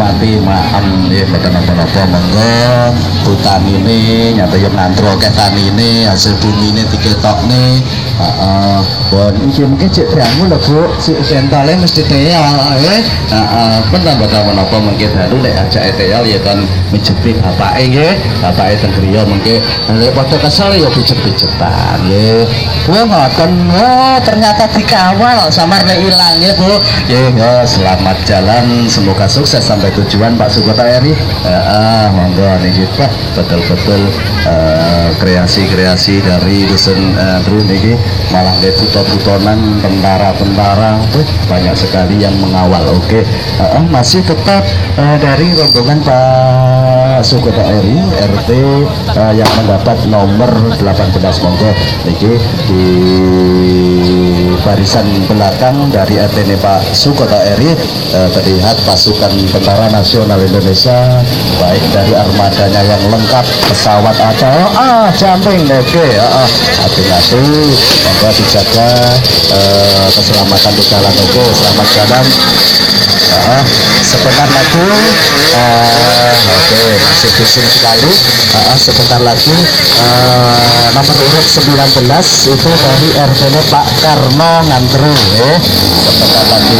nikmati maam ya mboten napa-napa monggo hutan ini nyata yang ngantro ke tani ini hasil bumi ini diketokne bon iki mungkin cek triangu lho Bu si sentale mesti teal bener napa mungkin halu lek ajak teal ya kan mijeti bapake nggih bapake teng griya mungkin lek padha kesel ya pijet-pijetan nggih kuwi ngoten ternyata dikawal samar nek ilang ya Bu ya selamat jalan semoga sukses sampai tujuan Pak Sukota Eri monggo niki Pak betul-betul kreasi-kreasi dari dusun Dru niki malah nggih buton-butonan tentara-tentara banyak sekali yang mengawal masih tetap dari rombongan Pak Sukota Eri RT yang mendapat nomor 18 monggo niki di barisan belakang dari RT ini Pak Sukota Eri terlihat pasukan Tentara Nasional Indonesia baik dari armadanya yang lengkap pesawat atau jumping hati-hati monggo dijaga keselamatan di jalan selamat jalan sebentar lagi masih bising sekali sebentar lagi nomor urut 19 itu dari RT Pak Karno ngantri sebentar lagi